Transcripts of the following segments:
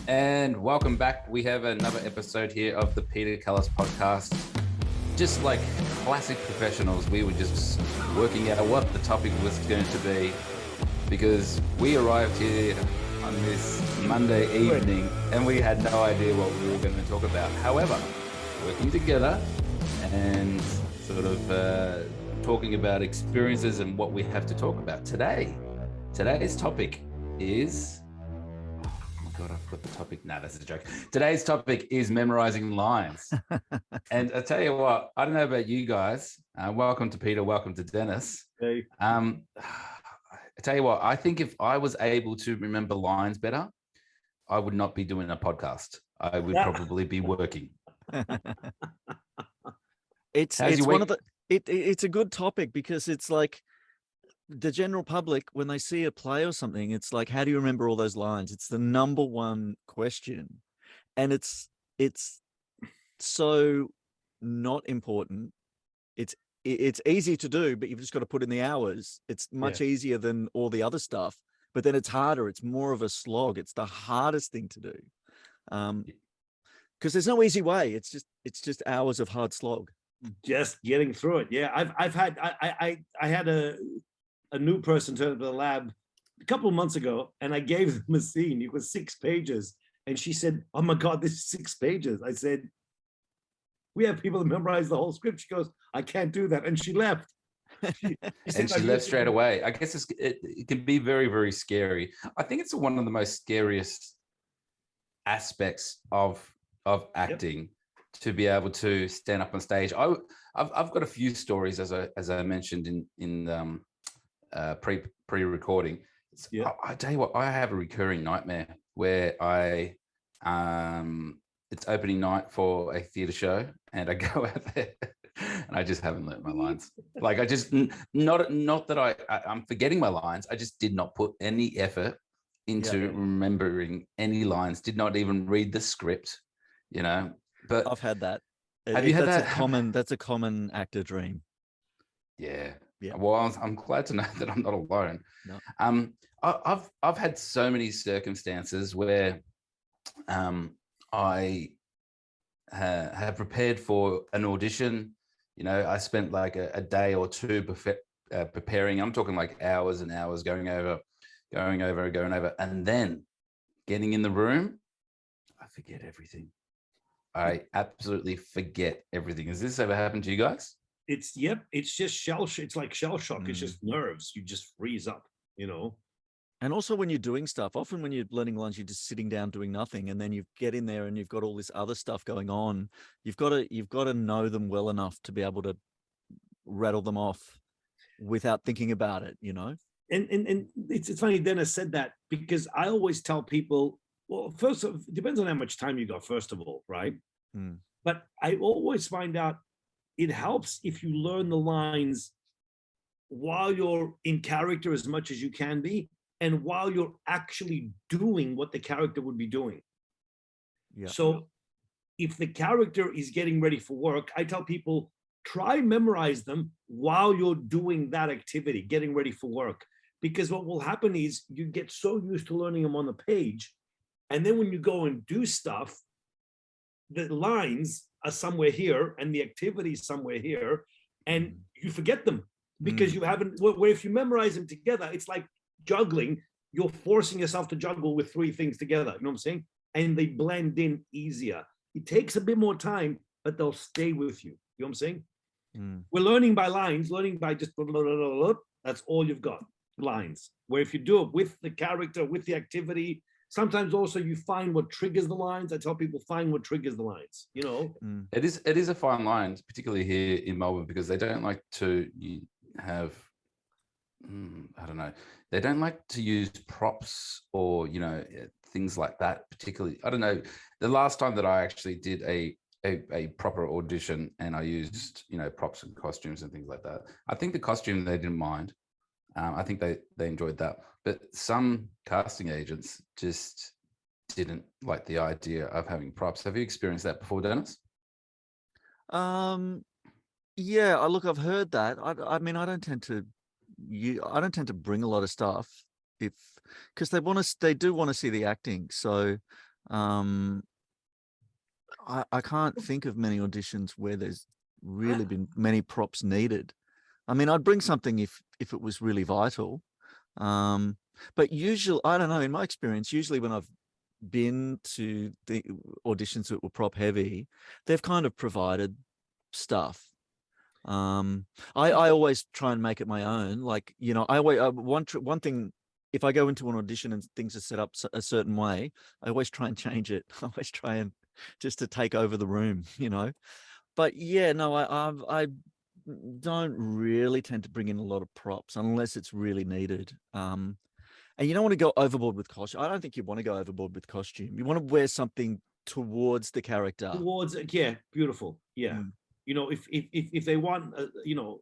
And welcome back. We have another episode here of the Kalos podcast. Just like classic professionals, we were just working out what the topic was going to be because we arrived here on this Monday evening and we had no idea what we were going to talk about. However, working together and sort of talking about experiences and what we have to talk about today. Today's topic is... God, I forgot the topic. No, that's a joke. Today's topic is memorizing lines. And I tell you what, I don't know about you guys. Welcome to Peter. Welcome to Dennis. Hey. I tell you what, I think if I was able to remember lines better, I would not be doing a podcast. I would probably be working. It's one of the. It's a good topic because it's like, the general public, when they see a play or something, it's like, how do you remember all those lines? It's the number one question. And it's so not important. It's easy to do, but you've just got to put in the hours. It's much easier than all the other stuff, but then it's harder. It's more of a slog. It's the hardest thing to do. Because there's no easy way. It's just hours of hard slog. Just getting through it. Yeah. I had a new person turn up to the lab a couple of months ago, and I gave them a scene. It was 6 pages. And she said, "Oh my God, this is 6 pages." I said, "We have people that memorize the whole script." She goes, "I can't do that." And she left. She left straight away. I guess it can be very, very scary. I think it's one of the most scariest aspects of acting, to be able to stand up on stage. I've got a few stories, as I mentioned in pre-recording. I tell you what, I have a recurring nightmare where it's opening night for a theatre show and I go out there and I just haven't learned my lines. Like I just, not that I'm forgetting my lines. I just did not put any effort into remembering any lines, did not even read the script, but I've had that. Have you had that? That's a common actor dream. Yeah. Well, I'm glad to know that I'm not alone. No. I've had so many circumstances where I have prepared for an audition. I spent like a day or two preparing. I'm talking like hours and hours going over, and then getting in the room, I forget everything. I absolutely forget everything. Has this ever happened to you guys? It's just it's like shell shock. It's just nerves. You just freeze up, And also when you're doing stuff, often when you're learning lines, you're just sitting down doing nothing, and then you get in there and you've got all this other stuff going on. You've got to know them well enough to be able to rattle them off without thinking about it, And it's funny Dennis said that, because I always tell people, well, first of it depends on how much time you got, first of all, right? But I always find out it helps if you learn the lines while you're in character as much as you can be, and while you're actually doing what the character would be doing. Yeah. So if the character is getting ready for work, I tell people, try memorize them while you're doing that activity, getting ready for work. Because what will happen is you get so used to learning them on the page, and then when you go and do stuff, the lines are somewhere here and the activity is somewhere here, and you forget them because you haven't, where if you memorize them together, it's like juggling. You're forcing yourself to juggle with 3 things together, you know what I'm saying? And they blend in easier. It takes a bit more time, but they'll stay with you. You know what I'm saying? We're learning by lines, learning by just, that's all you've got, lines. Where if you do it with the character, with the activity, sometimes also you find what triggers the lines. I tell people, find what triggers the lines, It is a fine line, particularly here in Melbourne, because they don't like to have, I don't know, they don't like to use props or, things like that, particularly. I don't know. The last time that I actually did a proper audition and I used, props and costumes and things like that, I think the costume they didn't mind. I think they enjoyed that. But some casting agents just didn't like the idea of having props. Have you experienced that before, Dennis? Yeah, look, I've heard that. I mean, I don't tend to bring a lot of stuff because they do want to see the acting. So I can't think of many auditions where there's really been many props needed. I mean, I'd bring something if it was really vital. But usually, I don't know, in my experience, usually when I've been to the auditions that were prop heavy, they've kind of provided stuff. I always try and make it my own. Like, you know, I always one thing, if I go into an audition and things are set up a certain way, I always try and change it. I always try and just to take over the room, you know. But yeah, no, I don't really tend to bring in a lot of props unless it's really needed. And you don't want to go overboard with costume. I don't think you want to go overboard with costume. You want to wear something towards the character. Towards, yeah, beautiful. Yeah. You know, if they want, you know,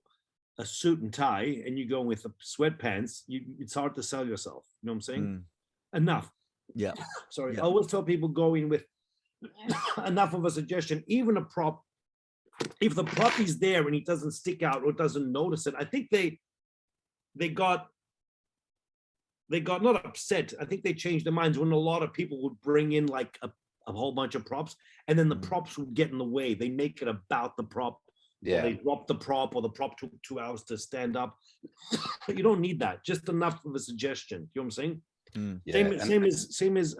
a suit and tie and you go with the sweatpants, it's hard to sell yourself. You know what I'm saying? Enough. Yeah. Sorry. I always tell people go in with enough of a suggestion, even a prop. If the prop is there and he doesn't stick out or doesn't notice it, I think they got not upset. I think they changed their minds when a lot of people would bring in like a whole bunch of props, and then the props would get in the way. They make it about the prop. Yeah. They drop the prop, or the prop took 2 hours to stand up. You don't need that. Just enough of a suggestion. You know what I'm saying? Yeah. Same as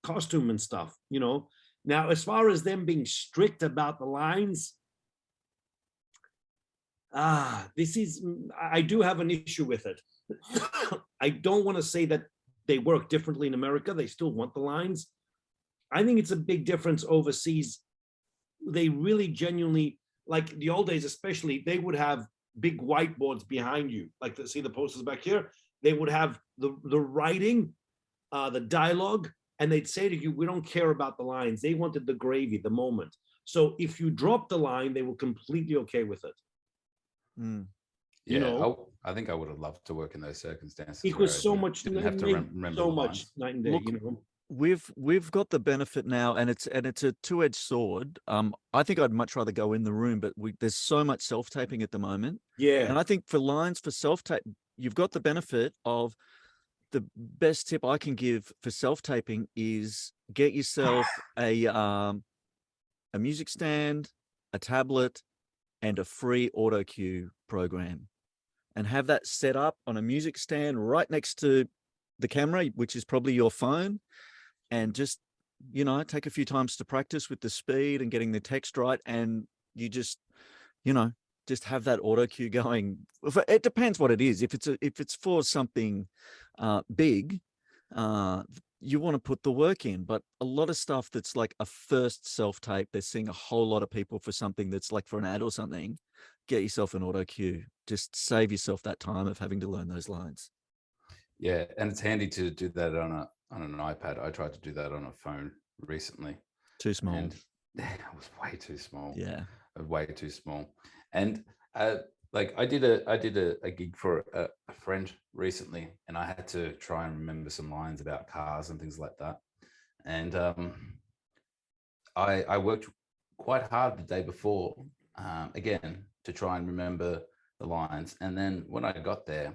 costume and stuff, you know. Now, as far as them being strict about the lines, I do have an issue with it. I don't want to say that they work differently in America. They still want the lines. I think it's a big difference overseas. They really genuinely, like the old days especially, they would have big whiteboards behind you. Like, see the posters back here? They would have the writing, the dialogue, and they'd say to you, we don't care about the lines. They wanted the gravy, the moment. So if you drop the line, they were completely okay with it. You know, I think I would have loved to work in those circumstances. It was so much, didn't have to remember so much night and day. Look, you know, we've got the benefit now, and it's a two-edged sword. I think I'd much rather go in the room, but there's so much self-taping at the moment. Yeah, and I think for lines for self-tape, you've got the benefit of, the best tip I can give for self-taping is get yourself a music stand, a tablet, and a free auto cue program, and have that set up on a music stand right next to the camera, which is probably your phone, and just, you know, take a few times to practice with the speed and getting the text right, and you just, you know, just have that auto cue going. It depends what it is. If it's for something big, you want to put the work in. But a lot of stuff that's like a first self-tape, they're seeing a whole lot of people for something that's like for an ad or something. Get yourself an auto cue. Just save yourself that time of having to learn those lines. Yeah, and it's handy to do that on an iPad. I tried to do that on a phone recently. Too small. And it was way too small. Yeah, way too small. And like I did a gig for a friend recently, and I had to try and remember some lines about cars and things like that. And I worked quite hard the day before, again, to try and remember the lines. And then when I got there,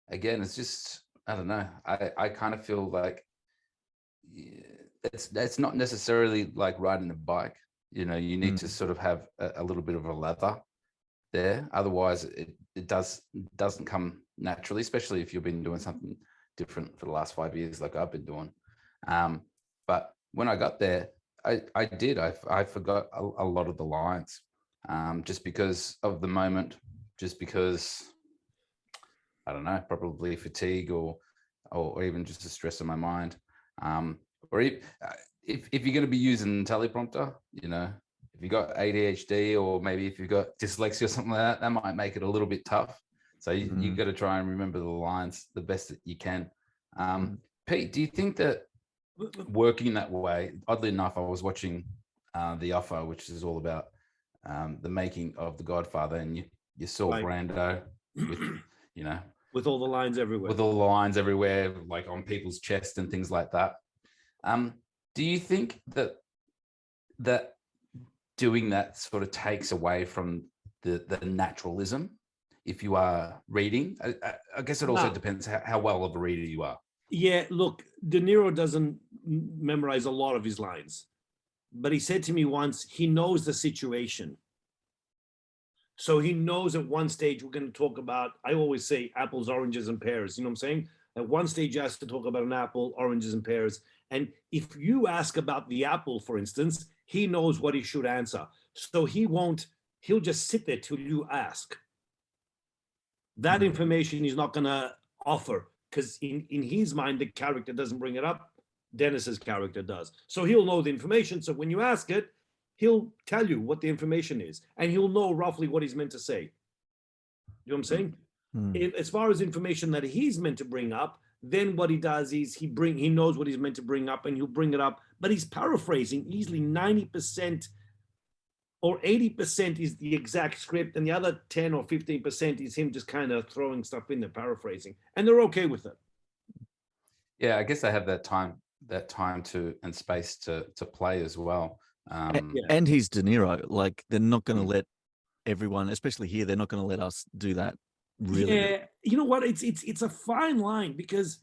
again, it's just, I don't know. I kind of feel like it's not necessarily like riding a bike. You know, you need to sort of have a little bit of a lather there. Otherwise, it doesn't come naturally, especially if you've been doing something different for the last 5 years, like I've been doing. But when I got there, I forgot a lot of the lines, just because of the moment, just because, I don't know, probably fatigue or even just the stress in my mind. Or if you're going to be using teleprompter, you know, if you got ADHD, or maybe if you've got dyslexia or something like that might make it a little bit tough. So you got to try and remember the lines the best that you can. Pete, do you think that working that way, oddly enough, I was watching The Offer, which is all about the making of The Godfather, and you saw Brando with, you know, with all the lines everywhere. With all the lines everywhere, like on people's chest and things like that. Do you think that doing that sort of takes away from the naturalism if you are reading? I guess it also depends how well of a reader you are. Yeah, look, De Niro doesn't memorize a lot of his lines, but he said to me once, he knows the situation. So he knows at one stage we're going to talk about, I always say apples, oranges, and pears. You know what I'm saying? At one stage, he has to talk about an apple, oranges, and pears. And if you ask about the apple, for instance, he knows what he should answer. So he'll just sit there till you ask. That information he's not going to offer because in his mind, the character doesn't bring it up. Dennis's character does. So he'll know the information. So when you ask it, he'll tell you what the information is and he'll know roughly what he's meant to say. You know what I'm saying? As far as information that he's meant to bring up, then what he does is he knows what he's meant to bring up and he'll bring it up, but he's paraphrasing easily 90% or 80% is the exact script and the other 10 or 15% is him just kind of throwing stuff in there, paraphrasing, and they're okay with it. Yeah, I guess they have that time to and space to play as well. And he's De Niro. Like, they're not going to let everyone, especially here, they're not going to let us do that. Really? Yeah, you know what? It's a fine line because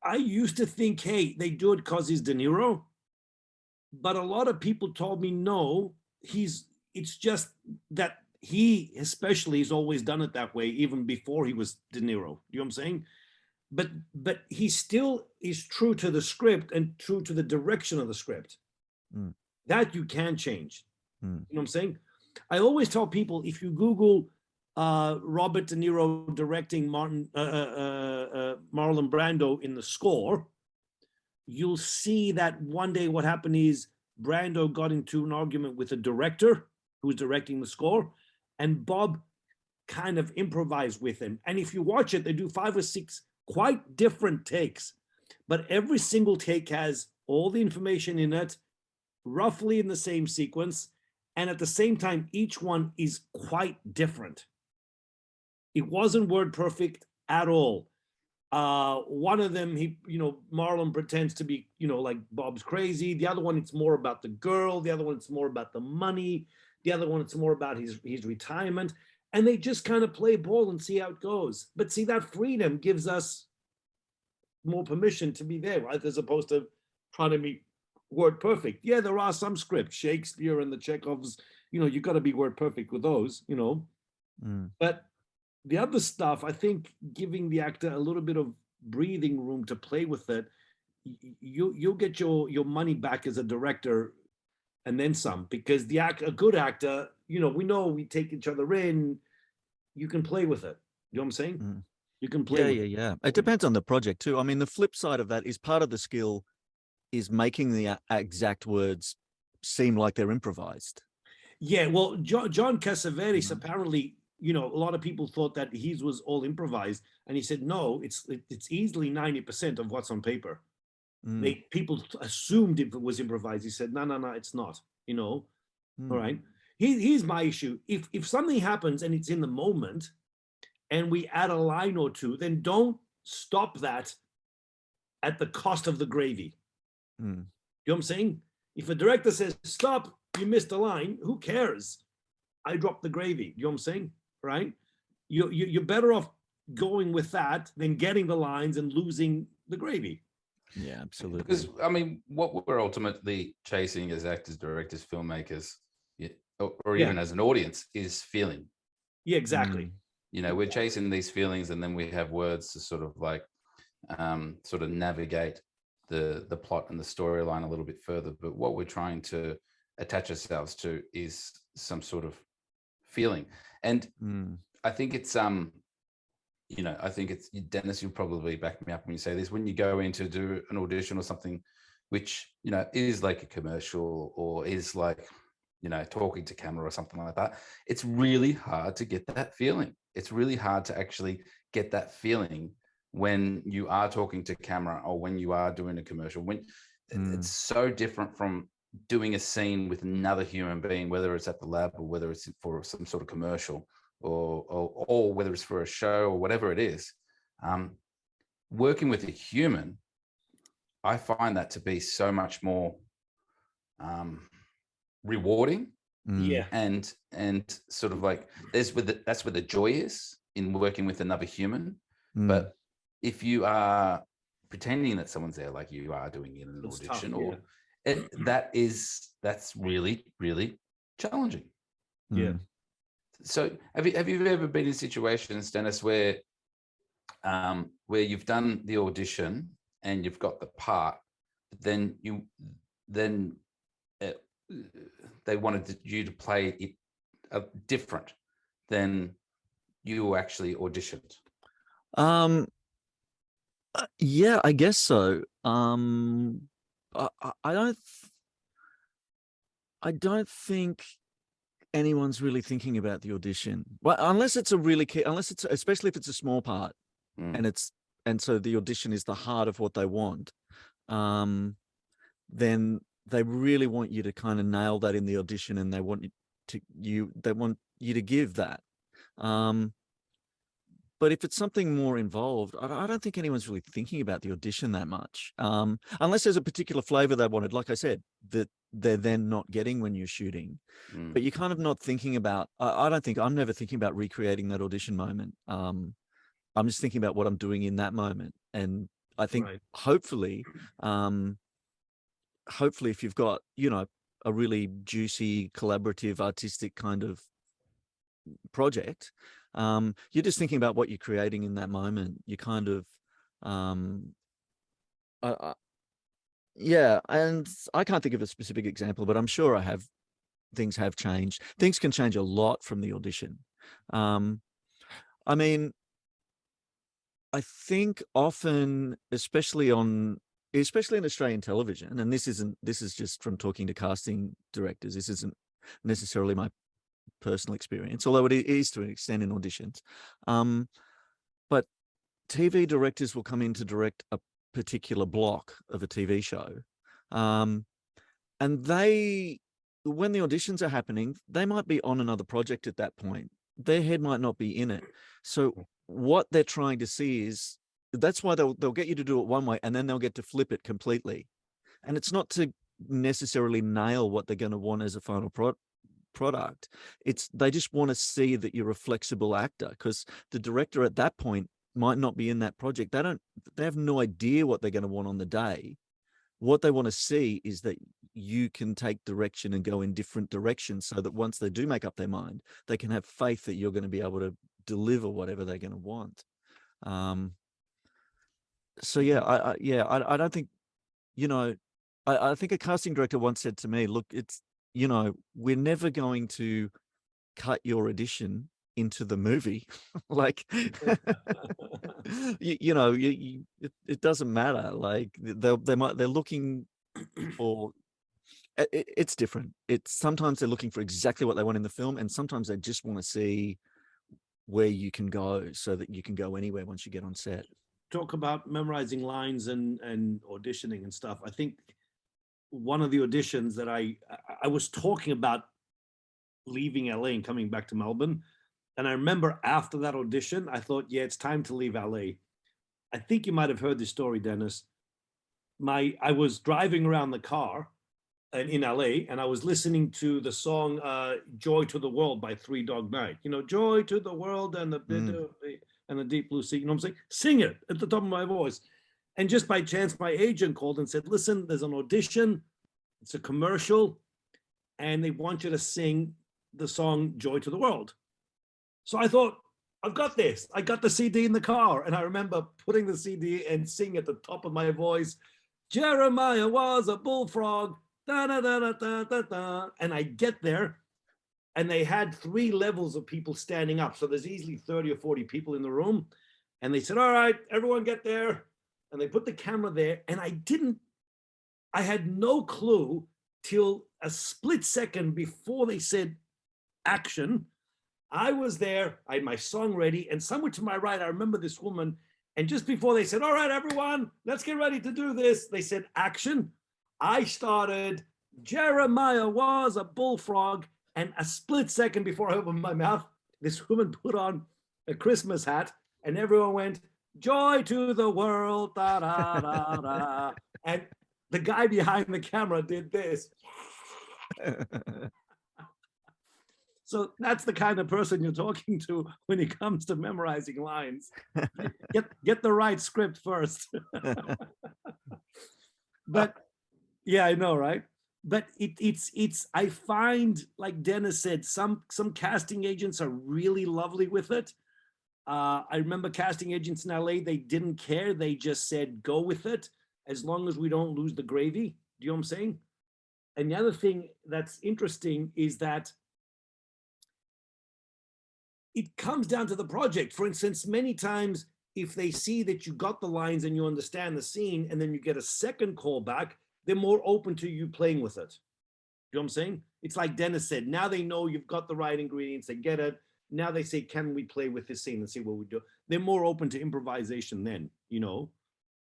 I used to think, hey, they do it because he's De Niro, but a lot of people told me no. It's just that he especially has always done it that way, even before he was De Niro. You know what I'm saying? But he still is true to the script and true to the direction of the script. That you can change. You know what I'm saying? I always tell people, if you Google Robert De Niro directing Marlon Brando in The Score, you'll see that one day what happened is Brando got into an argument with a director who was directing The Score, and Bob kind of improvised with him. And if you watch it, they do 5 or 6 quite different takes, but every single take has all the information in it, roughly in the same sequence, and at the same time, each one is quite different. It wasn't word perfect at all. One of them, Marlon pretends to be, like Bob's crazy. The other one, it's more about the girl. The other one, it's more about the money. The other one, it's more about his retirement. And they just kind of play ball and see how it goes. But see, that freedom gives us more permission to be there, right? As opposed to trying to be word perfect. Yeah, there are some scripts, Shakespeare and the Chekhovs, you got to be word perfect with those, But the other stuff, I think giving the actor a little bit of breathing room to play with it, you'll get your money back as a director and then some, because a good actor, we know we take each other in, you can play with it. You know what I'm saying? You can play with it. Yeah. It depends on the project too. I mean, the flip side of that is part of the skill is making the exact words seem like they're improvised. Yeah, well, John Cassavetes apparently, a lot of people thought that his was all improvised, and he said no, it's easily 90% of what's on paper. People assumed it was improvised. He said no, it's not. All right. Here's my issue: if something happens and it's in the moment, and we add a line or two, then don't stop that at the cost of the gravy. You know what I'm saying? If a director says stop, you missed a line, who cares? I dropped the gravy. You know what I'm saying? Right? You're better off going with that than getting the lines and losing the gravy. Yeah, absolutely. Because I mean, what we're ultimately chasing as actors, directors, filmmakers, or even as an audience, is feeling. Yeah, exactly. We're chasing these feelings, and then we have words to sort of like sort of navigate the plot and the storyline a little bit further. But what we're trying to attach ourselves to is some sort of feeling. And I think it's I think it's, Dennis, you'll probably back me up when you say this, when you go in to do an audition or something which is like a commercial or is like talking to camera or something like that, it's really hard to get that feeling. It's really hard to actually get that feeling when you are talking to camera or when you are doing a commercial. It's so different from doing a scene with another human being, whether it's at the lab or whether it's for some sort of commercial or whether it's for a show or whatever it is. Working with a human, I find that to be so much more rewarding. Yeah. And sort of like that's where the joy is in working with another human. But if you are pretending that someone's there, like you are doing in an It's audition, tough, or yeah. that's really, really challenging. Yeah. So have you ever been in situations, Dennis, where you've done the audition and you've got the part, but then uh, they wanted you to play it different than you actually auditioned? Yeah, I guess so. I don't think anyone's really thinking about the audition. Well, unless it's especially if it's a small part, and so the audition is the heart of what they want. Then they really want you to kind of nail that in the audition, and they want you to give that. But if it's something more involved, I don't think anyone's really thinking about the audition that much, unless there's a particular flavor they wanted, like I said, that they're then not getting when you're shooting. But you're kind of not thinking about, I'm never thinking about recreating that audition moment. I'm just thinking about what I'm doing in that moment. And I think hopefully if you've got, a really juicy, collaborative, artistic kind of project, you're just thinking about what you're creating in that moment. You kind of, yeah. And I can't think of a specific example, but I'm sure things have changed. Things can change a lot from the audition. I mean, I think often, especially in Australian television, and this is just from talking to casting directors, this isn't necessarily my personal experience, although it is to an extent in auditions. But TV directors will come in to direct a particular block of a TV show. And when the auditions are happening, they might be on another project at that point. Their head might not be in it. So what they're trying to see is, that's why they'll get you to do it one way, and then they'll get to flip it completely. And it's not to necessarily nail what they're going to want as a final product. They just want to see that you're a flexible actor, because the director at that point might not be in that project. They have no idea what they're going to want on the day. What they want to see is that you can take direction and go in different directions, so that once they do make up their mind, they can have faith that you're going to be able to deliver whatever they're going to want. So yeah, I don't think, I think a casting director once said to me, look, it's, we're never going to cut your audition into the movie. Like, it doesn't matter. Like, they're looking for, it's different. It's sometimes they're looking for exactly what they want in the film, and sometimes they just want to see where you can go, so that you can go anywhere once you get on set. Talk about memorizing lines and auditioning and stuff. I think one of the auditions that I was talking about leaving LA and coming back to Melbourne. And I remember after that audition, I thought, yeah, it's time to leave LA. I think you might have heard this story, Dennis. I was driving around the car in LA, and I was listening to the song Joy to the World by Three Dog Night. Joy to the world and the deep blue sea. I'm saying, sing it at the top of my voice. And just by chance, my agent called and said, listen, there's an audition. It's a commercial, and they want you to sing the song Joy to the World. So I thought, I've got this. I got the CD in the car. And I remember putting the CD and singing at the top of my voice, Jeremiah was a bullfrog, da da da da da da da. And I get there, and they had 3 levels of people standing up. So there's easily 30 or 40 people in the room. And they said, all right, everyone get there. And they put the camera there. And I had no clue till a split second before they said action. I was there, I had my song ready, and somewhere to my right, I remember this woman, and just before they said, all right, everyone, let's get ready to do this, they said action. I started, Jeremiah was a bullfrog, and a split second before I opened my mouth, this woman put on a Christmas hat, and everyone went, joy to the world, da da da da. And the guy behind the camera did this. So that's the kind of person you're talking to when it comes to memorizing lines. Get the right script first. But yeah, I know, right? But it's I find, like Dennis said, some casting agents are really lovely with it. I remember casting agents in LA, they didn't care. They just said, go with it, as long as we don't lose the gravy. Do you know what I'm saying? And the other thing that's interesting is that it comes down to the project. For instance, many times, if they see that you got the lines and you understand the scene, and then you get a second call back, they're more open to you playing with it. You know what I'm saying? It's like Dennis said, now they know you've got the right ingredients, they get it. Now they say, can we play with this scene and see what we do? They're more open to improvisation then, you know,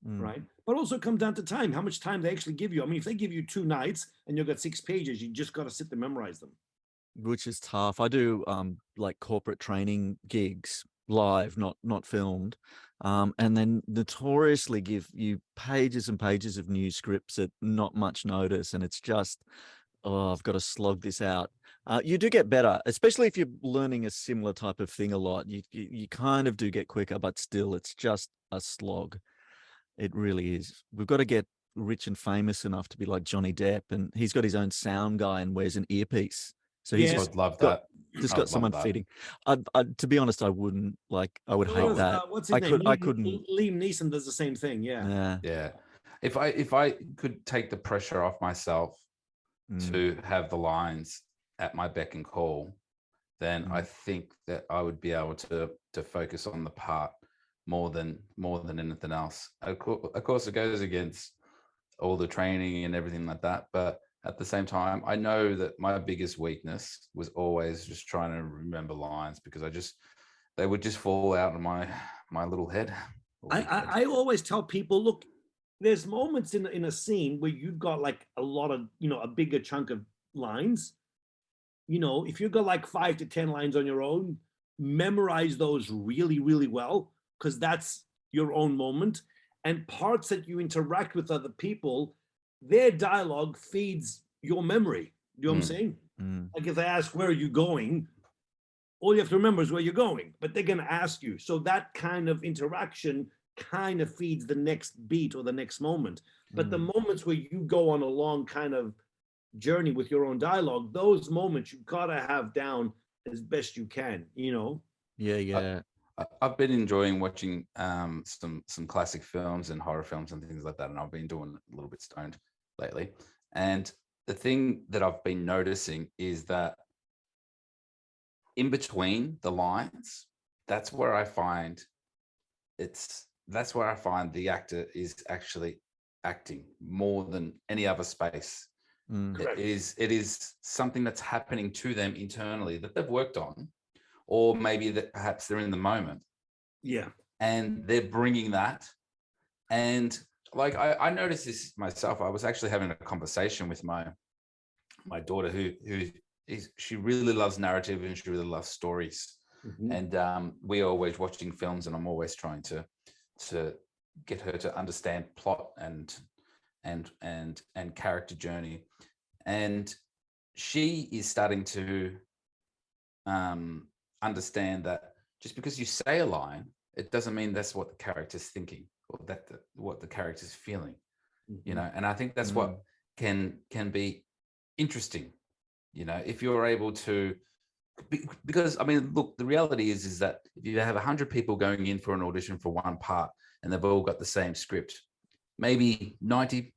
right? But also it comes down to time, how much time they actually give you. I mean, if they give you 2 nights and you've got 6 pages, you just got to sit there and memorize them. Which is tough. I do like corporate training gigs live, not filmed. And then notoriously give you pages and pages of new scripts at not much notice. And it's just, oh, I've got to slog this out. You do get better, especially if you're learning a similar type of thing a lot. You kind of do get quicker, but still, it's just a slog. It really is. We've got to get rich and famous enough to be like Johnny Depp, and he's got his own sound guy and wears an earpiece. So he's I would love that. Just got someone feeding. To be honest, I wouldn't like. I would hate that. What's his name? I couldn't. Liam Neeson does the same thing. Yeah. Yeah. If I could take the pressure off myself to have the lines at my beck and call, then I think that I would be able to focus on the part more than anything else. Of course, it goes against all the training and everything like that, but at the same time, I know that my biggest weakness was always just trying to remember lines, because they would just fall out of my little head. I always tell people, look, there's moments in a scene where you've got like a lot of, a bigger chunk of lines. If you've got like 5 to 10 lines on your own, memorize those really, really well, because that's your own moment. And parts that you interact with other people, their dialogue feeds your memory. You know what I'm saying? Like if they ask, where are you going? All you have to remember is where you're going, but they're going to ask you. So that kind of interaction kind of feeds the next beat or the next moment. But the moments where you go on a long kind of journey with your own dialogue, those moments you've got to have down as best you can, Yeah. I've been enjoying watching some classic films and horror films and things like that, and I've been doing a little bit stoned lately. And the thing that I've been noticing is that in between the lines, that's where I find the actor is actually acting more than any other space. It is something that's happening to them internally that they've worked on, or maybe that perhaps they're in the moment. Yeah. And they're bringing that. And like, I noticed this myself. I was actually having a conversation with my daughter she really loves narrative and she really loves stories. And we're always watching films, and I'm always trying to get her to understand plot and character journey. And she is starting to understand that just because you say a line, it doesn't mean that's what the character's thinking or what the character's feeling, and I think that's what can be interesting, if you're able to, because I mean, look, the reality is that if you have 100 people going in for an audition for one part and they've all got the same script, maybe 90%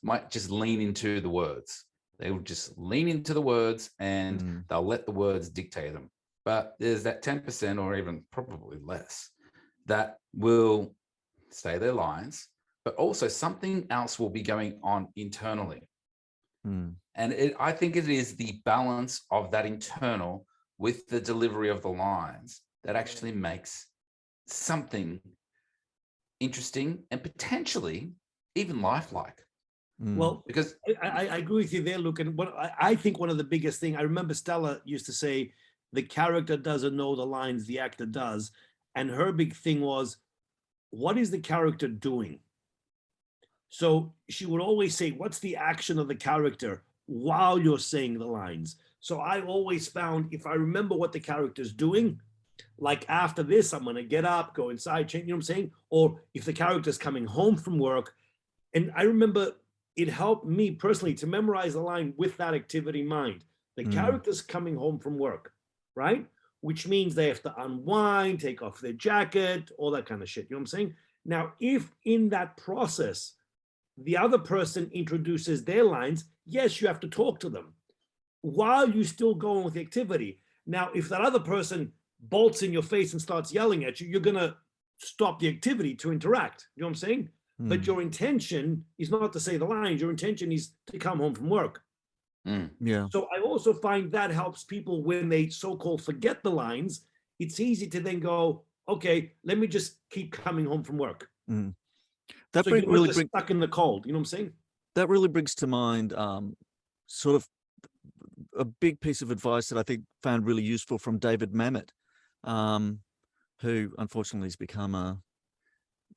might just lean into the words. They will just lean into the words and they'll let the words dictate them. But there's that 10%, or even probably less, that will say their lines, but also something else will be going on internally. And I think it is the balance of that internal with the delivery of the lines that actually makes something interesting and potentially even lifelike. Well, because I agree with you there, Luke. And what I think one of the biggest thing, I remember Stella used to say, the character doesn't know the lines, the actor does. And her big thing was, what is the character doing? So she would always say, what's the action of the character while you're saying the lines? So I always found if I remember what the character's doing, like after this, I'm going to get up, go inside, change, you know what I'm saying? Or if the character's coming home from work. And I remember it helped me personally to memorize the line with that activity in mind. The character's coming home from work, right? Which means they have to unwind, take off their jacket, all that kind of shit. You know what I'm saying? Now, if in that process, the other person introduces their lines, yes, you have to talk to them while you still go on with the activity. Now, if that other person bolts in your face and starts yelling at you, you're going to stop the activity to interact. You know what I'm saying? But your intention is not to say the lines. Your intention is to come home from work. Yeah. So I also find that helps people when they so-called forget the lines. It's easy to then go, okay, let me just keep coming home from work. That so you're really stuck in the cold. You know what I'm saying? That really brings to mind sort of a big piece of advice that I think found really useful from David Mamet, who unfortunately has become a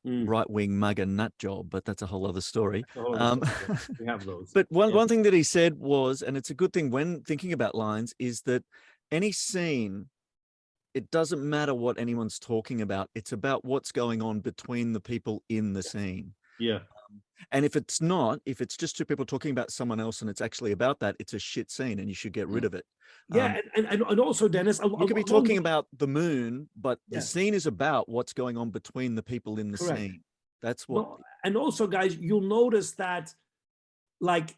right-wing mugger nut job, but that's a whole other story. We have those. But one thing that he said was, and it's a good thing when thinking about lines, is that any scene, it doesn't matter what anyone's talking about. It's about what's going on between the people in the scene. Yeah. And if it's not, if it's just two people talking about someone else and it's actually about that, it's a shit scene and you should get rid of it. Yeah, and also, Dennis, you could be talking about the moon, but the scene is about what's going on between the people in the scene. That's what. Well, and also, guys, you'll notice that, like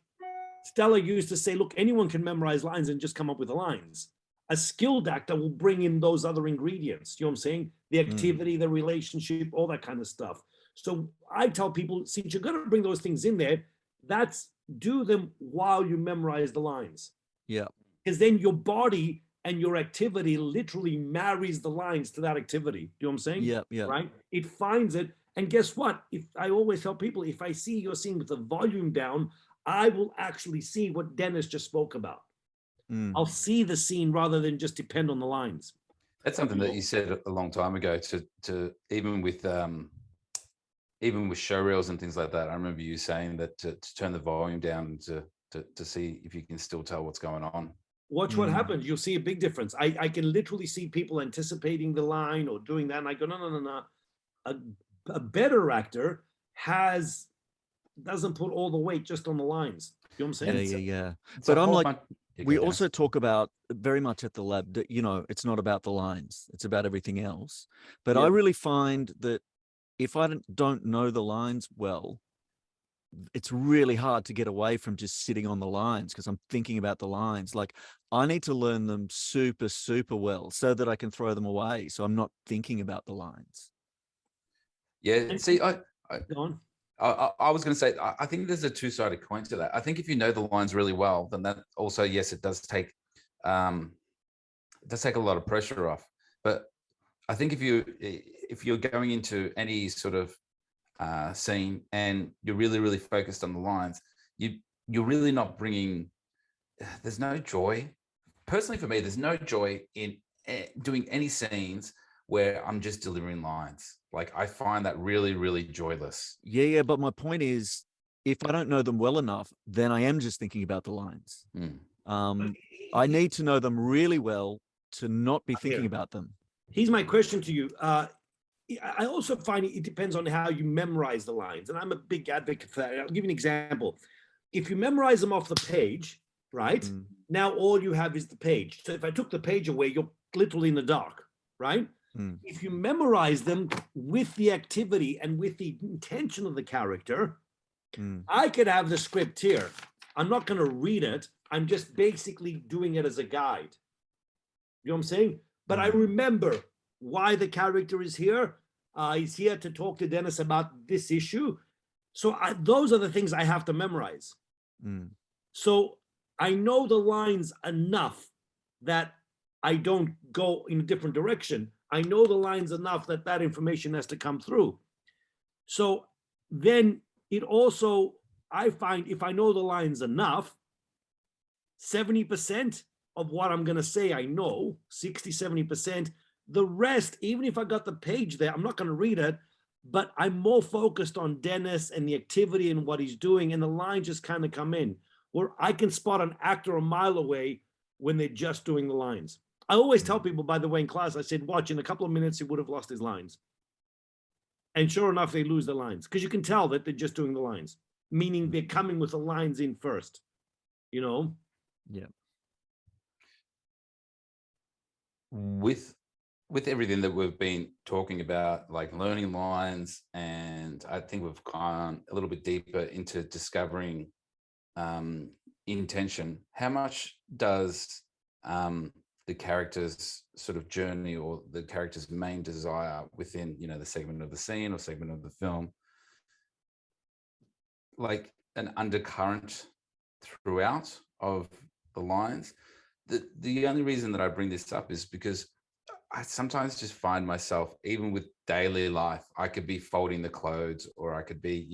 Stella used to say, look, anyone can memorize lines and just come up with the lines. A skilled actor will bring in those other ingredients. You know what I'm saying? The activity, the relationship, all that kind of stuff. So I tell people, since you're going to bring those things in there, do them while you memorize the lines. Yeah. Because then your body and your activity literally marries the lines to that activity. You know what I'm saying? Yeah, yeah. Right? It finds it. And guess what? If I always tell people, if I see your scene with the volume down, I will actually see what Dennis just spoke about. I'll see the scene rather than just depend on the lines. That's something that you said a long time ago to even with show reels and things like that. I remember you saying that to turn the volume down to see if you can still tell what's going on. Watch what happens. You'll see a big difference. I can literally see people anticipating the line or doing that. And I go, no. A better actor doesn't put all the weight just on the lines. You know what I'm saying? Yeah. But I'm like, we also talk about very much at the lab that, it's not about the lines. It's about everything else. But I really find that if I don't know the lines well, it's really hard to get away from just sitting on the lines because I'm thinking about the lines. Like I need to learn them super, super well so that I can throw them away. So I'm not thinking about the lines. Yeah. See, Go on. I was going to say, I think there's a two-sided coin to that. I think if you know the lines really well, then that also, yes, it does take a lot of pressure off. But I think if you're going into any sort of scene and you're really, really focused on the lines, you're really not bringing. There's no joy. Personally, for me, there's no joy in doing any scenes where I'm just delivering lines. Like I find that really, really joyless. Yeah. But my point is, if I don't know them well enough, then I am just thinking about the lines. I need to know them really well to not be thinking about them. Here's my question to you. I also find it depends on how you memorize the lines. And I'm a big advocate for that. I'll give you an example. If you memorize them off the page, right? Now all you have is the page. So if I took the page away, you're literally in the dark, right? If you memorize them with the activity and with the intention of the character, I could have the script here. I'm not going to read it. I'm just basically doing it as a guide. You know what I'm saying? But I remember why the character is here. He's here to talk to Dennis about this issue. So those are the things I have to memorize. So I know the lines enough that I don't go in a different direction. I know the lines enough that information has to come through. So then it also, I find if I know the lines enough, 70% of what I'm going to say, I know, 60, 70%. The rest, even if I got the page there, I'm not going to read it, but I'm more focused on Dennis and the activity and what he's doing. And the lines just kind of come in where I can spot an actor a mile away when they're just doing the lines. I always tell people, by the way, in class, I said, watch, in a couple of minutes, he would have lost his lines. And sure enough, they lose the lines because you can tell that they're just doing the lines, meaning they're coming with the lines in first, you know? Yeah. With everything that we've been talking about, like learning lines, and I think we've gone a little bit deeper into discovering intention. How much does the character's sort of journey or the character's main desire within, the segment of the scene or segment of the film, like an undercurrent throughout of the lines? The only reason that I bring this up is because I sometimes just find myself, even with daily life, I could be folding the clothes, or I could be,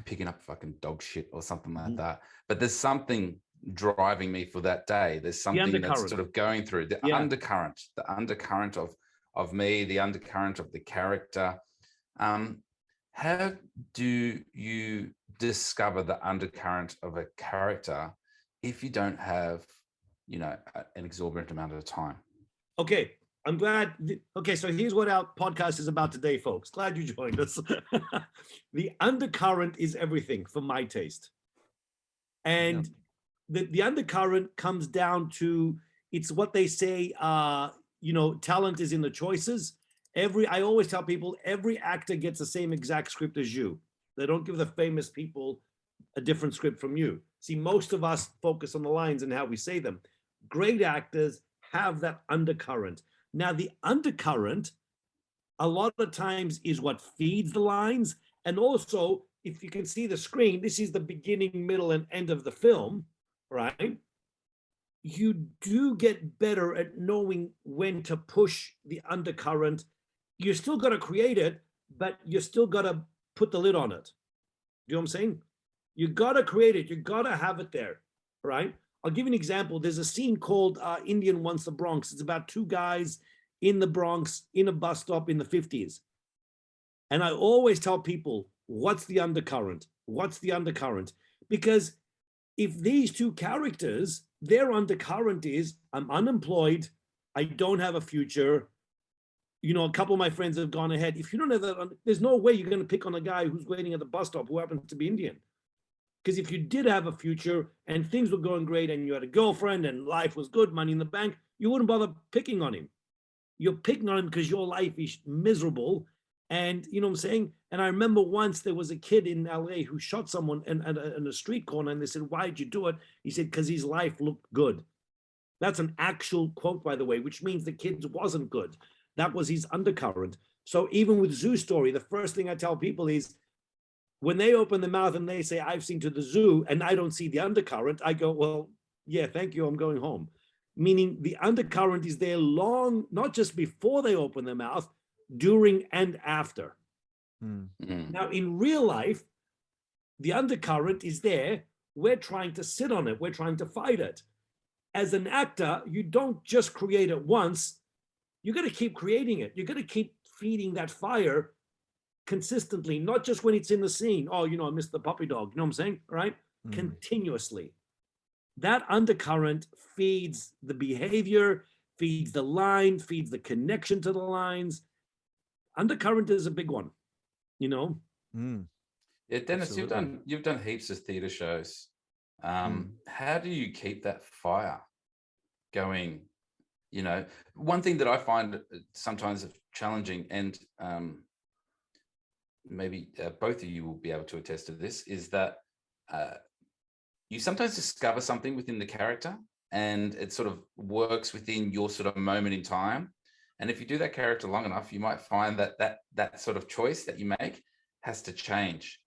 picking up fucking dog shit or something like that. But there's something driving me for that day. There's something that's sort of going through the undercurrent of me, the undercurrent of the character. How do you discover the undercurrent of a character if you don't have, an exorbitant amount of time? Okay, I'm glad. Okay, so here's what our podcast is about today, folks. Glad you joined us. The undercurrent is everything for my taste. And the undercurrent comes down to, it's what they say, talent is in the choices. I always tell people, every actor gets the same exact script as you. They don't give the famous people a different script from you. See, most of us focus on the lines and how we say them. Great actors have that undercurrent. Now, the undercurrent, a lot of times, is what feeds the lines. And also, if you can see the screen, this is the beginning, middle, and end of the film, right? You do get better at knowing when to push the undercurrent. You're still got to create it, but you still got to put the lid on it. You know what I'm saying? You got to create it. You got to have it there, right? I'll give you an example. There's a scene called Indian Wants the Bronx. It's about two guys in the Bronx in a bus stop in the 50s. And I always tell people, what's the undercurrent? What's the undercurrent? Because if these two characters, their undercurrent is, I'm unemployed, I don't have a future. A couple of my friends have gone ahead. If you don't have that, there's no way you're going to pick on a guy who's waiting at the bus stop who happens to be Indian. Because if you did have a future and things were going great and you had a girlfriend and life was good, money in the bank, you wouldn't bother picking on him. You're picking on him because your life is miserable. And you know what I'm saying? And I remember once there was a kid in LA who shot someone in a street corner, and they said, why'd you do it? He said, because his life looked good. That's an actual quote, by the way, which means the kid wasn't good. That was his undercurrent. So even with Zoo Story, the first thing I tell people is, when they open their mouth and they say, I've seen to the zoo, and I don't see the undercurrent, I go, well, yeah, thank you, I'm going home. Meaning the undercurrent is there long, not just before they open their mouth, during and after. Now, in real life, the undercurrent is there. We're trying to sit on it. We're trying to fight it. As an actor, you don't just create it once. You got to keep creating it. You got to keep feeding that fire consistently, not just when it's in the scene. Oh, I missed the puppy dog. You know what I'm saying? Right? Continuously. That undercurrent feeds the behavior, feeds the line, feeds the connection to the lines. Undercurrent is a big one, Yeah, Dennis, you've done heaps of theater shows. How do you keep that fire going? One thing that I find sometimes challenging, and maybe both of you will be able to attest to this, is that you sometimes discover something within the character and it sort of works within your sort of moment in time. And if you do that character long enough, you might find that sort of choice that you make has to change.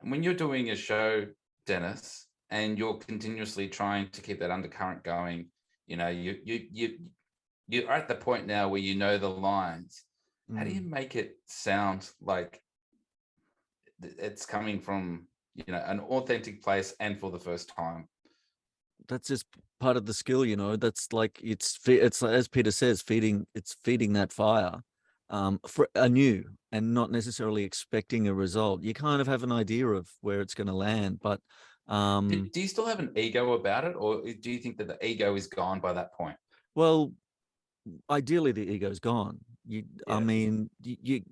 And when you're doing a show, Dennis, and you're continuously trying to keep that undercurrent going, you're at the point now where you know the lines. How do you make it sound like it's coming from an authentic place and for the first time? That's just part of the skill, that's like, it's as Peter says, feeding that fire for anew, and not necessarily expecting a result. You kind of have an idea of where it's going to land, but Do you still have an ego about it, or do you think that the ego is gone by that point? Well, ideally the ego's gone. I mean, you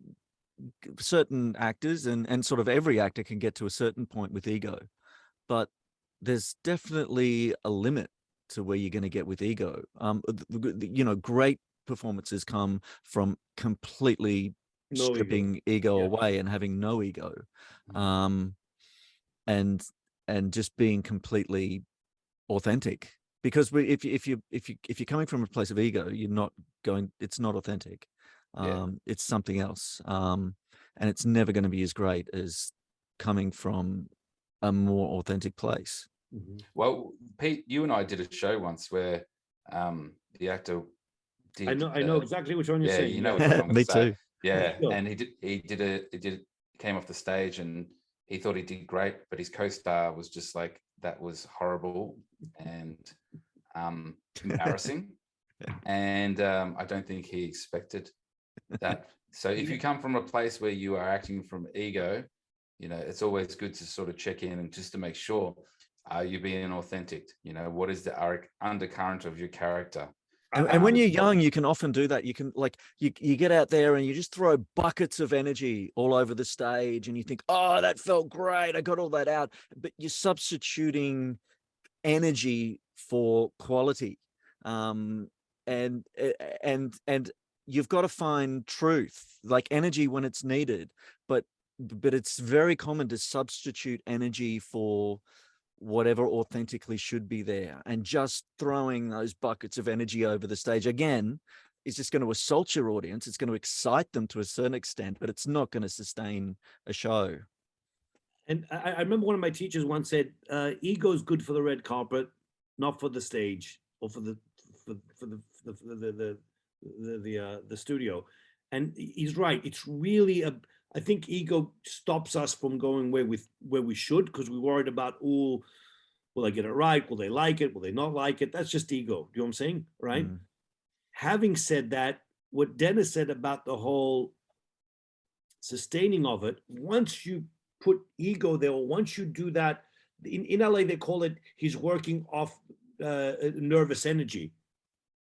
certain actors and sort of every actor can get to a certain point with ego, but there's definitely a limit to where you're going to get with ego. Great performances come from completely No ego. stripping ego away and having no ego, and just being completely authentic. Because if you're coming from a place of ego, you're not going. It's not authentic. It's something else, and it's never going to be as great as coming from a more authentic place. Well, Pete, you and I did a show once where the actor did. I know exactly which one you're saying. You know which one I'm Me gonna say. too. Yeah, and he came off the stage and he thought he did great, but his co-star was just like, that was horrible and embarrassing. And I don't think he expected that. So if you come from a place where you are acting from ego, it's always good to sort of check in and just to make sure, are you being authentic? What is the undercurrent of your character? And when you're young, you can often do that. You can you get out there and you just throw buckets of energy all over the stage and you think, oh, that felt great. I got all that out. But you're substituting energy for quality. And you've got to find truth, like energy when it's needed. But it's very common to substitute energy for whatever authentically should be there, and just throwing those buckets of energy over the stage again is just going to assault your audience. It's going to excite them to a certain extent, but it's not going to sustain a show. And I remember one of my teachers once said, ego is good for the red carpet, not for the stage or for the studio. And he's right. It's really I think ego stops us from going where we should, because we're worried about, will I get it right? Will they like it? Will they not like it? That's just ego. Do you know what I'm saying? Right? Having said that, what Dennis said about the whole sustaining of it, once you put ego there, or once you do that, in LA, they call it, he's working off nervous energy.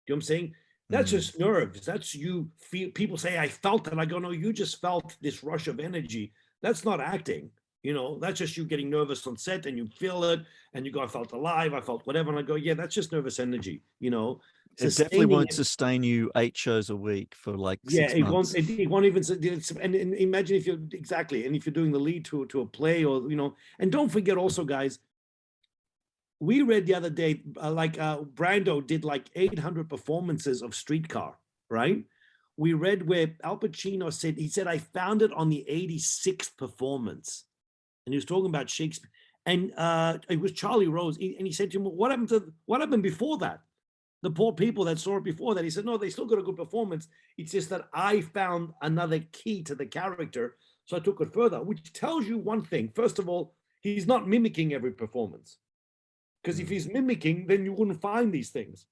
Do you know what I'm saying? That's just nerves. That's you feel. People say, I felt it. I go, no, you just felt this rush of energy. That's not acting. That's just you getting nervous on set, and you feel it, and you go, I felt alive. I felt whatever. And I go, yeah, that's just nervous energy. It definitely won't sustain you 8 shows a week for like 6 months. It won't even. And imagine if you're and if you're doing the lead to a play, or and don't forget also, guys. We read the other day, Brando did like 800 performances of Streetcar, right? We read where Al Pacino said, I found it on the 86th performance. And he was talking about Shakespeare. And it was Charlie Rose. And he said to him, what happened before that? The poor people that saw it before that. He said, no, they still got a good performance. It's just that I found another key to the character. So I took it further, which tells you one thing. First of all, he's not mimicking every performance. Because if he's mimicking, then you wouldn't find these things.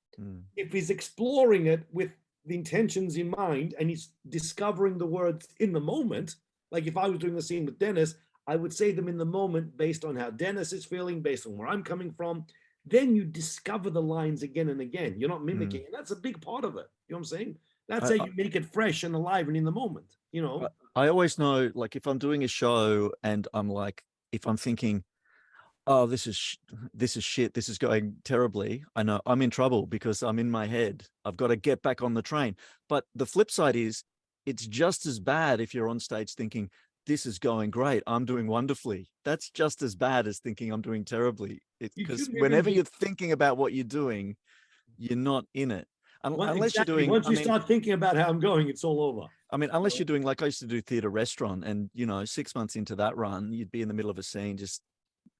If he's exploring it with the intentions in mind, and he's discovering the words in the moment, like if I was doing the scene with Dennis, I would say them in the moment based on how Dennis is feeling, based on where I'm coming from. Then you discover the lines again and again. You're not mimicking. And that's a big part of it. You know what I'm saying? That's how you make it fresh and alive and in the moment, I always know, like if I'm doing a show and I'm like, if I'm thinking, oh, this is shit, this is going terribly, I know I'm in trouble because I'm in my head. I've got to get back on the train. But the flip side is, it's just as bad if you're on stage thinking, this is going great, I'm doing wonderfully. That's just as bad as thinking I'm doing terribly. Because whenever you're thinking about what you're doing, you're not in it. Unless you're doing, once you start thinking about how I'm going, it's all over. I mean, unless you're doing, like I used to do theater restaurant, and 6 months into that run, you'd be in the middle of a scene just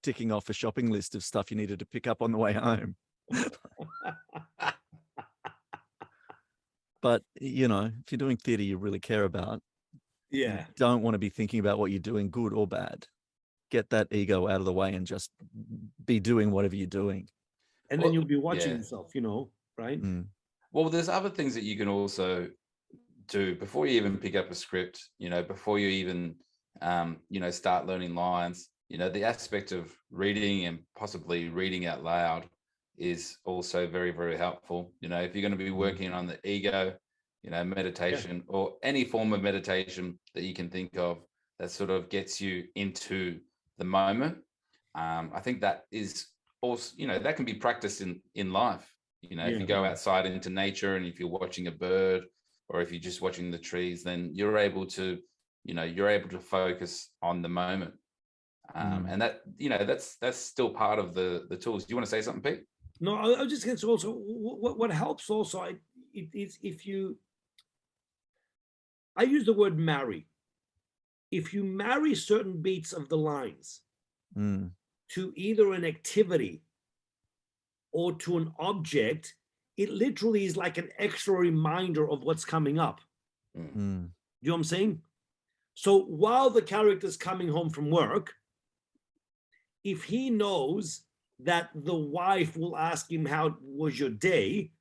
ticking off a shopping list of stuff you needed to pick up on the way home. But if you're doing theater you really care about, you don't want to be thinking about what you're doing, good or bad. Get that ego out of the way and just be doing whatever you're doing. And then you'll be watching yourself, right? Well, there's other things that you can also do before you even pick up a script, before you even, start learning lines. you know, the aspect of reading and possibly reading out loud is also very, very helpful. You know, if you're going to be working on the ego, you know, meditation or any form of meditation that you can think of that sort of gets you into the moment. I think that is also, you know, that can be practiced in life. You know, if you go outside into nature and if you're watching a bird or if you're just watching the trees, then you're able to, you know, you're able to focus on the moment. And that, you know, that's still part of the tools. Do you want to say something, Pete? No, I was just going to also, what helps also, is if you, I use the word marry. If you marry certain beats of the lines to either an activity or to an object, it literally is like an extra reminder of what's coming up. You know what I'm saying? So while the character's coming home from work, if he knows that the wife will ask him, how was your day?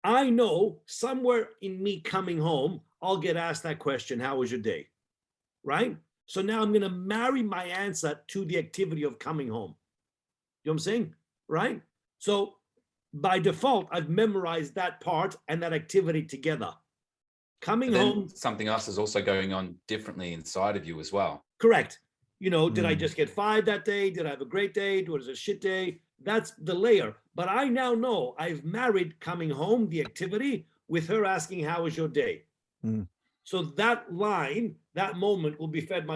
I know somewhere in me coming home, I'll get asked that question, how was your day? Right? So now I'm going to marry my answer to the activity of coming home. You know what I'm saying? Right? So by default, I've memorized that part and that activity together. Coming home. Something else is also going on differently inside of you as well. Correct. You know, did I just get 5 that day? Did I have a great day? Was it a shit day? That's the layer. But I now know I've married coming home, the activity, with her asking, how was your day? So that line, that moment will be fed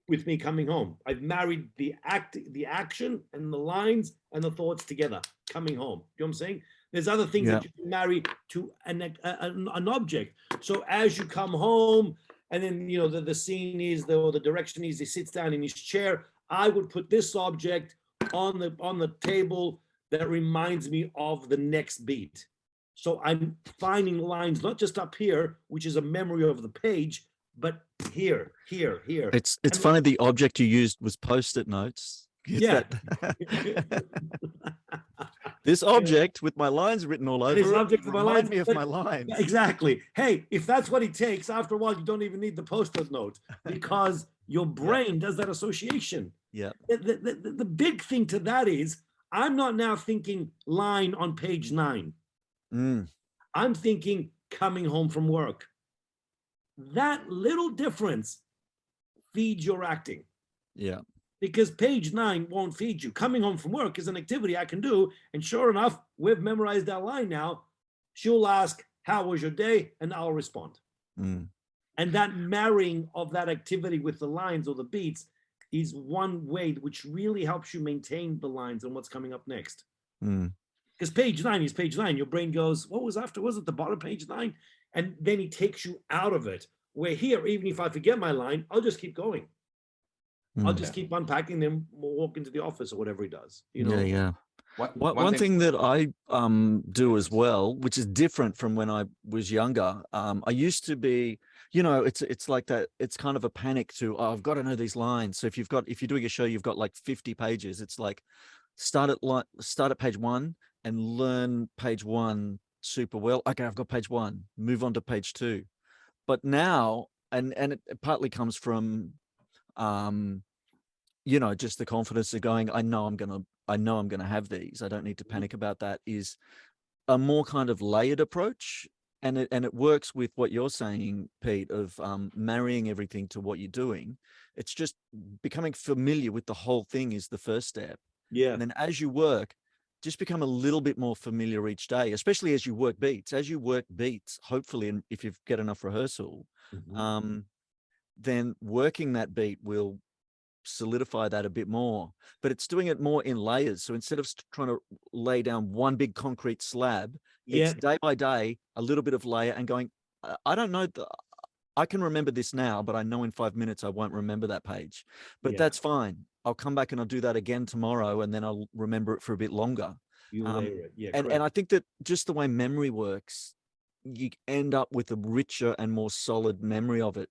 with me coming home. I've married the action and the lines and the thoughts together, coming home. You know what I'm saying? There's other things that you can marry to an object. So as you come home, and then, you know, the scene is, the direction is, he sits down in his chair, I would put this object on the table that reminds me of the next beat. So I'm finding lines, not just up here, which is a memory of the page, but here. It's funny, the object you used was Post-it notes. This object with my lines written all over it remind me of my lines. Exactly. Hey, if that's what it takes, after a while, you don't even need the Post-it note because your brain does that association. Yeah. The big thing to that is, I'm not now thinking line on page 9. I'm thinking coming home from work. That little difference feeds your acting. Yeah. Because page 9 won't feed you. Coming home from work is an activity I can do. And sure enough, we've memorized that line now. She'll ask, how was your day? And I'll respond. And that marrying of that activity with the lines or the beats is one way which really helps you maintain the lines and what's coming up next. Because page 9 is page 9. Your brain goes, what was after? Was it the bottom page 9? And then he takes you out of it. Where here, even if I forget my line, I'll just keep going. I'll just keep unpacking them, walk into the office or whatever he does. You know? Yeah. One thing that I do as well, which is different from when I was younger. I used to be, you know, it's like that. It's kind of a panic to, I've got to know these lines. So if you're doing a show, you've got like 50 pages. It's like start at page 1 and learn page 1 super well. Okay, I've got page 1. Move on to page 2. But now, and it partly comes from you know, just the confidence of going, I know I'm gonna have these. I don't need to panic about that, is a more kind of layered approach. And it works with what you're saying, Pete, of marrying everything to what you're doing. It's just becoming familiar with the whole thing is the first step. Yeah. And then as you work, just become a little bit more familiar each day, especially as you work beats. As you work beats, hopefully, and if you get enough rehearsal, then working that beat will solidify that a bit more. But it's doing it more in layers. So instead of trying to lay down one big concrete slab, it's day by day, a little bit of layer and going, I don't know, I can remember this now, but I know in 5 minutes I won't remember that page. But that's fine. I'll come back and I'll do that again tomorrow, and then I'll remember it for a bit longer. You layer it. And I think that just the way memory works, you end up with a richer and more solid memory of it.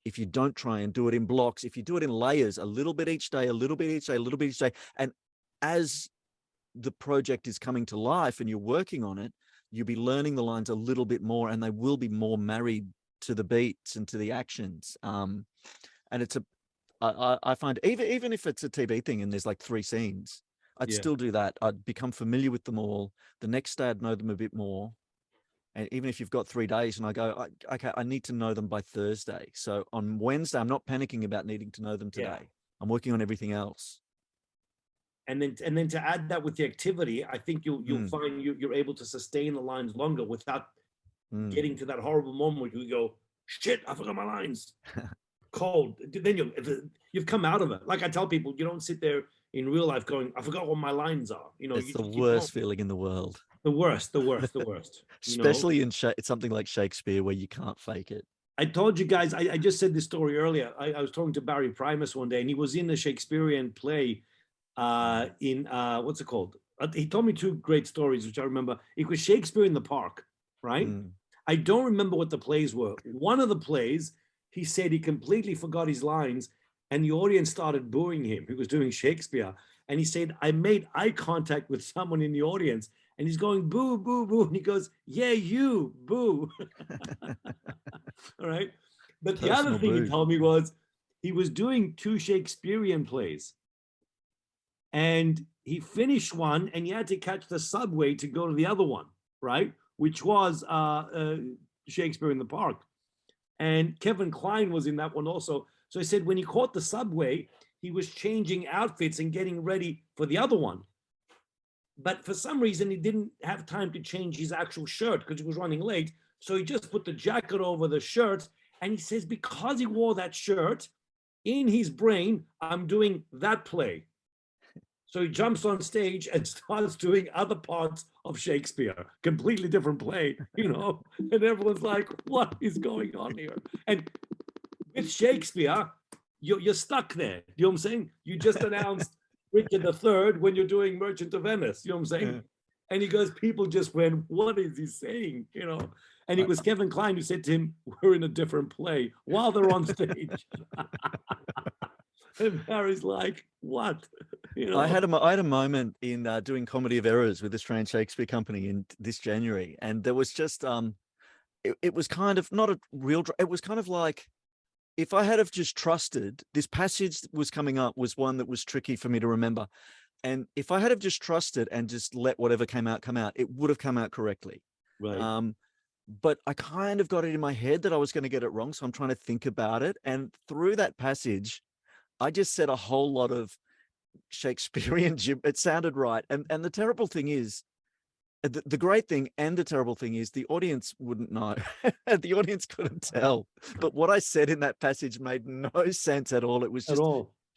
If you don't try and do it in blocks, if you do it in layers, a little bit each day, a little bit each day, a little bit each day. And as the project is coming to life and you're working on it, you'll be learning the lines a little bit more, and they will be more married to the beats and to the actions. And I find even if it's a TV thing and there's like 3 scenes, I'd Yeah. still do that. I'd become familiar with them all. The next day I'd know them a bit more. And even if you've got 3 days and I go, okay, I need to know them by Thursday. So on Wednesday, I'm not panicking about needing to know them today. Yeah. I'm working on everything else. And then to add that with the activity, I think you'll find you're able to sustain the lines longer without getting to that horrible moment where you go, shit, I forgot my lines. Cold. Then you've come out of it. Like I tell people, you don't sit there in real life going, I forgot what my lines are. You know, It's you the just keep worst going. feeling in the world. The worst. Especially in something like Shakespeare where you can't fake it. I told you guys, I just said this story earlier. I was talking to Barry Primus one day, and he was in a Shakespearean play in what's it called? He told me 2 great stories, which I remember. It was Shakespeare in the Park, right? I don't remember what the plays were. One of the plays, he said he completely forgot his lines, and the audience started booing him. He was doing Shakespeare, and he said, I made eye contact with someone in the audience, and he's going, boo, boo, boo. And he goes, yeah, you, boo. All right. But the other thing he told me was he was doing 2 Shakespearean plays. And he finished one and he had to catch the subway to go to the other one, right? Which was Shakespeare in the Park. And Kevin Kline was in that one also. So he said when he caught the subway, he was changing outfits and getting ready for the other one. But for some reason, he didn't have time to change his actual shirt because he was running late. So he just put the jacket over the shirt. And he says, because he wore that shirt, in his brain, I'm doing that play. So he jumps on stage and starts doing other parts of Shakespeare, completely different play, you know, and everyone's like, what is going on here? And with Shakespeare, you're stuck there. You know what I'm saying? You just announced Richard III when you're doing Merchant of Venice. You know what I'm saying? Yeah. And he goes, people just went, what is he saying? You know? And it was Kevin Kline who said to him, we're in a different play while they're on stage. And Barry's like, what? You know? I had a moment in doing Comedy of Errors with Australian Shakespeare Company in this January. And there was just, it was kind of not a real, it was kind of like, if I had have just trusted, this passage that was coming up was one that was tricky for me to remember. And if I had have just trusted and just let whatever come out, it would have come out correctly. Right. But I kind of got it in my head that I was going to get it wrong. So I'm trying to think about it. And through that passage, I just said a whole lot of Shakespearean gib. It sounded right. And the terrible thing is, the great thing and the terrible thing is the audience wouldn't know. The audience couldn't tell. But what I said in that passage made no sense at all. It was just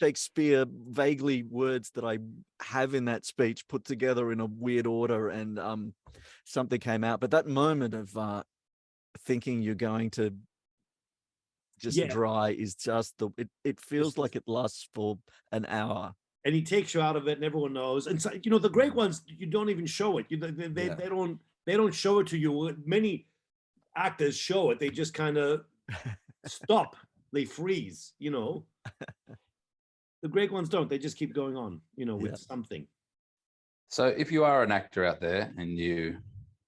Shakespeare, vaguely words that I have in that speech put together in a weird order, and something came out. But that moment of thinking you're going to just dry is just it feels like it lasts for an hour. And he takes you out of it, and everyone knows. And so, you know, the great ones, you don't even show it. They don't show it to you. Many actors show it. They just kind of stop. They freeze. You know, the great ones don't. They just keep going on. You know, with something. So, if you are an actor out there and you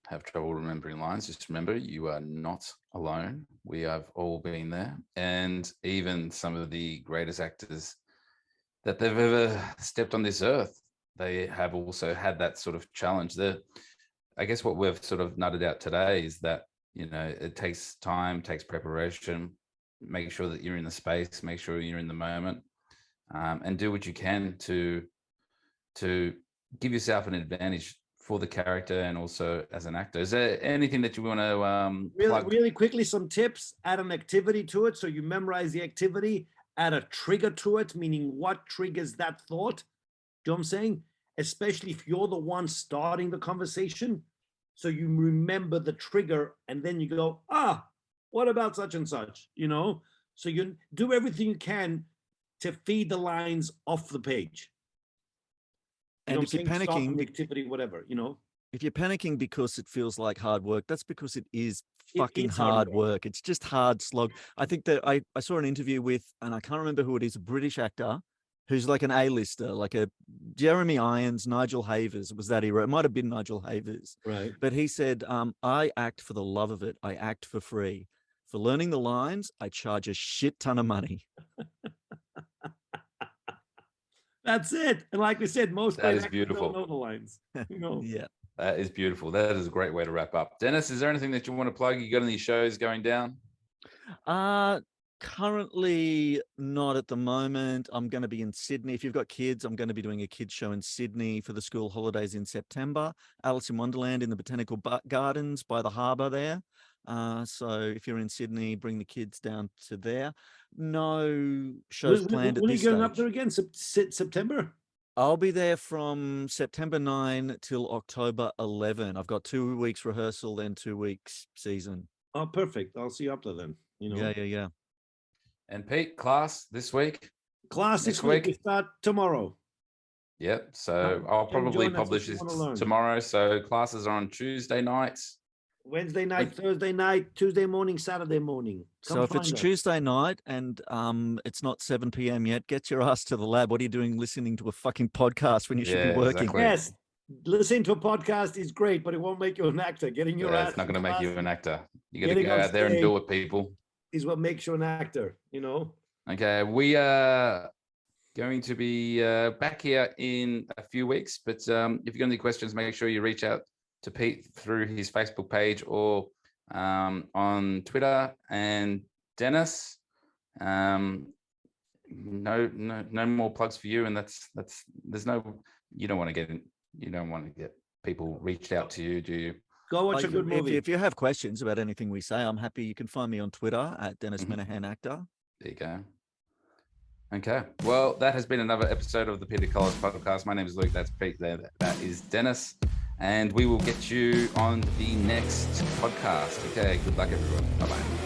have trouble remembering lines, just remember you are not alone. We have all been there, and even some of the greatest actors that they've ever stepped on this earth, they have also had that sort of challenge. I guess what we've sort of nutted out today is that, you know, it takes time, takes preparation, make sure that you're in the space, make sure you're in the moment, and do what you can to give yourself an advantage for the character and also as an actor. Is there anything that you want to really quickly, some tips? Add an activity to it so you memorize the activity. Add a trigger to it, meaning what triggers that thought. Do you know what I'm saying? Especially if you're the one starting the conversation. So you remember the trigger and then you go, what about such and such? You know? So you do everything you can to feed the lines off the page. And if you're panicking, activity, whatever, you know? If you're panicking because it feels like hard work, that's because it is fucking hard work. It's just hard slog. I think that I saw an interview with, and I can't remember who it is, a British actor who's like an A-lister, like a Jeremy Irons, Nigel Havers. It was that era. It might have been Nigel Havers. Right. But he said, I act for the love of it. I act for free. For learning the lines, I charge a shit ton of money. That's it. And like we said, most That great is actors beautiful. don't know the lines. You know. Yeah. That is beautiful. That is a great way to wrap up. Dennis, is there anything that you want to plug? You got any shows going down? Currently not at the moment. I'm going to be in Sydney. If you've got kids, I'm going to be doing a kids show in Sydney for the school holidays in September. Alice in Wonderland in the Botanical Gardens by the harbour there. So if you're in Sydney, bring the kids down to there. No shows planned at When are this you going stage. up there again? September? I'll be there from September 9 till October 11. I've got 2 weeks rehearsal, then 2 weeks season. Oh, perfect. I'll see you up there then. You know. Yeah. And Pete, class this week? Class Next this week. week? We start tomorrow. Yep. So I'll probably join us if publish you this wanna learn. tomorrow. So classes are on Tuesday nights. Wednesday night, Thursday night, Tuesday morning, Saturday morning. So if it's find us. Tuesday night and it's not 7 p.m. yet, get your ass to the lab. What are you doing listening to a fucking podcast when you should be Yeah, working? exactly. Yes, listening to a podcast is great, but it won't make you an actor. Getting your ass It's not going to in make class you an actor. You got to Getting go on out there and stage. do it, people. is what makes you an actor, you know? Okay, we are going to be back here in a few weeks, but if you've got any questions, make sure you reach out to Pete through his Facebook page or on Twitter. And Dennis, no more plugs for you. And you don't want to get people reached out to you, do you? Go watch a good movie. If you have questions about anything we say, I'm happy. You can find me on Twitter at Dennis Menahan Actor. There you go. Okay. Well, that has been another episode of the Peter Kalos podcast. My name is Luke. That's Pete. That is Dennis. And we will get you on the next podcast. Okay. Good luck, everyone. Bye-bye.